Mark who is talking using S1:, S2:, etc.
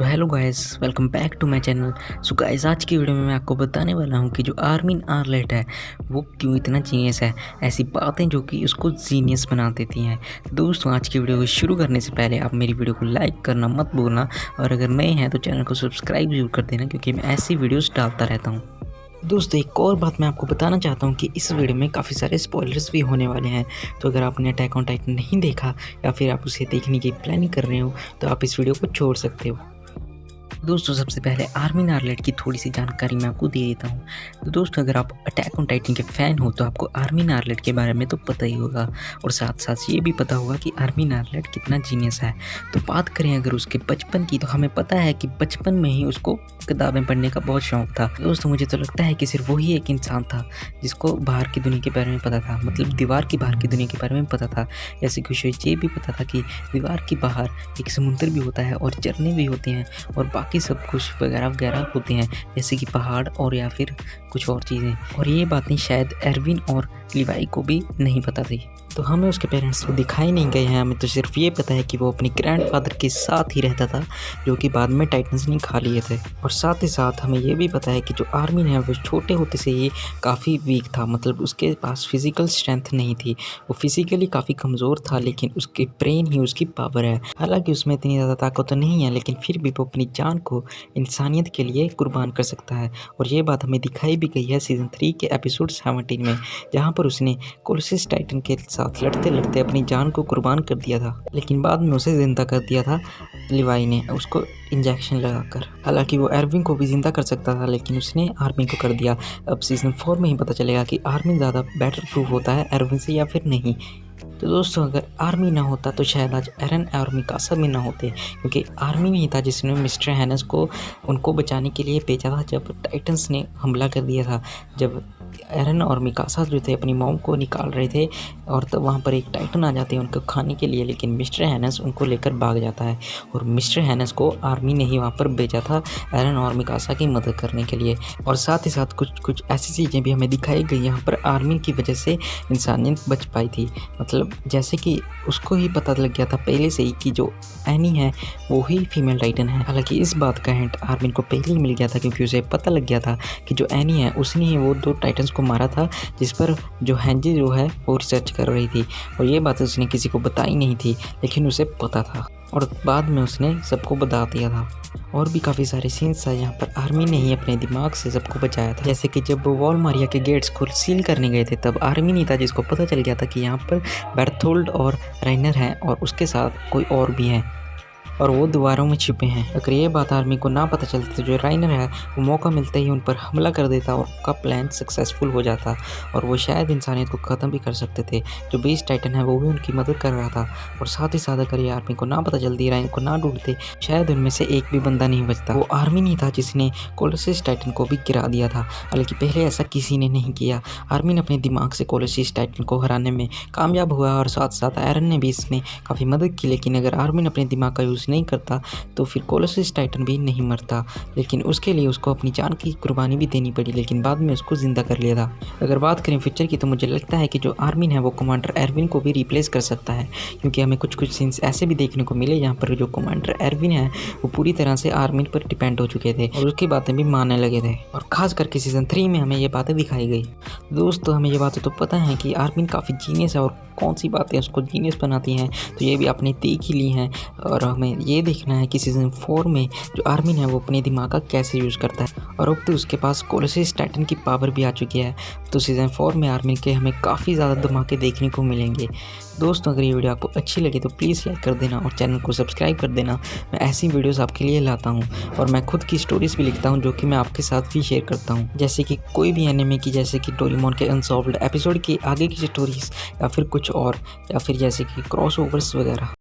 S1: So hello guys, welcome back to my channel. So guys, आज की video में मैं आपको बताने वाला हूं कि जो आर्मिन आर्लेट है वो क्यों इतना जीनियस है। ऐसी बातें जो कि उसको जीनियस बना देती हैं। दोस्तों, आज की वीडियो को शुरू करने से पहले आप मेरी वीडियो को लाइक करना मत भूलना, और अगर नए हैं तो चैनल को सब्सक्राइब जरूर कर देना, क्योंकि मैं ऐसी वीडियोज़ डालता रहता हूँ। दोस्तों, एक और बात मैं आपको बताना चाहता हूँ कि इस वीडियो में काफ़ी सारे स्पॉयलर्स भी होने वाले हैं। तो अगर आपने अटैक ऑन टाइटन नहीं देखा या फिर आप उसे देखने की प्लानिंग कर रहे हो तो आप इस वीडियो को छोड़ सकते हो। दोस्तों, सबसे पहले आर्मिन आर्लेट की थोड़ी सी जानकारी मैं आपको दे देता हूँ। तो दोस्तों, अगर आप अटैक ऑन टाइटन के फ़ैन हो तो आपको आर्मिन आर्लेट के बारे में तो पता ही होगा, और साथ साथ ये भी पता होगा कि आर्मिन आर्लेट कितना जीनियस है। तो बात करें अगर उसके बचपन की, तो हमें पता है कि बचपन में ही उसको किताबें पढ़ने का बहुत शौक था। दोस्तों, मुझे तो लगता है कि सिर्फ वही एक इंसान था जिसको बाहर की दुनिया के बारे में पता था, मतलब दीवार की बाहर की दुनिया के बारे में पता था। जैसे कि उसे ये भी पता था कि दीवार की बाहर एक समुंदर भी होता है और झरने भी होते हैं और बाकी सब कुछ वगैरह वगैरह होते हैं, जैसे कि पहाड़ और या फिर कुछ और चीज़ें। और ये बातें शायद एरविन और लिवाई को भी नहीं पता थी। तो हमें उसके पेरेंट्स तो दिखाई नहीं गए हैं, हमें तो सिर्फ ये पता है कि वो अपने ग्रैंडफादर के साथ ही रहता था, जो कि बाद में टाइटन्स ने खा लिए थे। और साथ ही साथ हमें ये भी पता है कि जो आर्मिन है वो छोटे होते से ही काफ़ी वीक था, मतलब उसके पास फिजिकल स्ट्रेंथ नहीं थी। वो फिजिकली काफ़ी कमज़ोर था, लेकिन उसके ब्रेन ही उसकी पावर है। हालांकि उसमें इतनी ज़्यादा ताकत तो नहीं है, लेकिन फिर भी वो अपनी जान को इंसानियत के लिए कुर्बान कर सकता है। और ये बात हमें दिखाई भी गई है सीज़न 3 के एपिसोड 17 में, जहाँ पर उसने कोलोसस टाइटन के साथ लड़ते लड़ते अपनी जान को कुर्बान कर दिया था, लेकिन बाद में उसे जिंदा कर दिया था लिवाई ने, उसको इंजेक्शन लगाकर। हालांकि वो एरविन को भी जिंदा कर सकता था, लेकिन उसने आर्मिन को कर दिया। अब सीज़न 4 में ही पता चलेगा कि आर्मिन ज़्यादा बेटर प्रूफ होता है एरविन से या फिर नहीं। तो दोस्तों, अगर आर्मी ना होता तो शायद आज एरन और मिकासा भी ना होते, क्योंकि आर्मी ही था जिसने मिस्टर हैनस को उनको बचाने के लिए भेजा था जब टाइटन्स ने हमला कर दिया था। जब एरन और मिकासा जो थे अपनी मॉम को निकाल रहे थे, और तब वहाँ पर एक टाइटन आ जाते हैं उनको खाने के लिए, लेकिन मिस्टर हैनस उनको लेकर भाग जाता है। और मिस्टर हैनस को आर्मी ने ही वहाँ पर भेजा था एरन और मिकासा की मदद करने के लिए। और साथ ही साथ कुछ कुछ ऐसी चीज़ें भी हमें दिखाई गई यहाँ पर आर्मी की वजह से इंसानियत बच पाई थी। मतलब जैसे कि उसको ही पता लग गया था पहले से ही कि जो एनी है वो ही फीमेल टाइटन है। हालांकि इस बात का हिंट आर्मिन को पहले ही मिल गया था, क्योंकि उसे पता लग गया था कि जो एनी है उसने ही वो 2 टाइटन्स को मारा था, जिस पर जो हैंजी जो है वो रिसर्च कर रही थी। और ये बात उसने किसी को बताई नहीं थी, लेकिन उसे पता था, और बाद में उसने सबको बता दिया था। और भी काफ़ी सारे सीन्स है जहाँ पर आर्मी ने ही अपने दिमाग से सबको बचाया था। जैसे कि जब वो वॉलमारिया के गेट्स को सील करने गए थे, तब आर्मी नहीं था जिसको पता चल गया था कि यहाँ पर बेर्थोल्ड और राइनर हैं और उसके साथ कोई और भी हैं, और वो दीवारों में छिपे हैं। अगर ये बात आर्मी को ना पता चलती तो जो राइनर है वो मौका मिलते ही उन पर हमला कर देता और उनका प्लान सक्सेसफुल हो जाता, और वो शायद इंसानियत को ख़त्म भी कर सकते थे। जो बीस्ट टाइटन है वो भी उनकी मदद कर रहा था। और साथ ही साथ अगर ये आर्मी को ना पता चलती, राइनर को ना ढूंढते, शायद उनमें से एक भी बंदा नहीं बचता। वो आर्मी नहीं था जिसने कोलोसस टाइटन को भी गिरा दिया था, हालांकि पहले ऐसा किसी ने नहीं किया। आर्मी ने अपने दिमाग से कोलोसस टाइटन को हराने में कामयाब हुआ, और साथ साथ एरन ने भी इसमें काफ़ी मदद की। लेकिन अगर आर्मी अपने दिमाग का यूज़ नहीं करता तो फिर कोलोसस टाइटन भी नहीं मरता, लेकिन उसके लिए उसको अपनी जान की कुर्बानी भी देनी पड़ी, लेकिन बाद में उसको जिंदा कर लिया था। अगर बात करें फ्यूचर की, तो मुझे लगता है कि जो आर्मिन है वो कमांडर एरविन को भी रिप्लेस कर सकता है, क्योंकि हमें कुछ कुछ सीन्स ऐसे भी देखने को मिले जहाँ पर जो कमांडर एरविन है वो पूरी तरह से आर्मिन पर डिपेंड हो चुके थे और उसकी बातें भी मानने लगे थे। और खास करके सीज़न 3 में हमें ये बातें दिखाई गई। दोस्तों, हमें ये बातें तो पता है कि आर्मिन काफ़ी जीनियस है, और कौन सी बातें उसको जीनियस बनाती हैं तो ये भी आपने देख ही ली हैं। और हमें ये देखना है कि सीज़न 4 में जो आर्मिन है वो अपने दिमाग का कैसे यूज़ करता है। और अब तो उसके पास कोलोसस टाइटन की पावर भी आ चुकी है, तो सीज़न 4 में आर्मिन के हमें काफ़ी ज़्यादा धमाके देखने को मिलेंगे। दोस्तों, अगर ये वीडियो आपको अच्छी लगे तो प्लीज़ लाइक कर देना और चैनल को सब्सक्राइब कर देना। मैं ऐसी वीडियोस आपके लिए लाता हूँ, और मैं खुद की स्टोरीज़ भी लिखता हूँ जो कि मैं आपके साथ भी शेयर करता हूँ, जैसे कि कोई भी एनिमे की, जैसे कि डोरेमोन के अनसॉल्व्ड एपिसोड की आगे की स्टोरीज़, या फिर कुछ और, या फिर जैसे कि क्रॉसओवर्स वगैरह।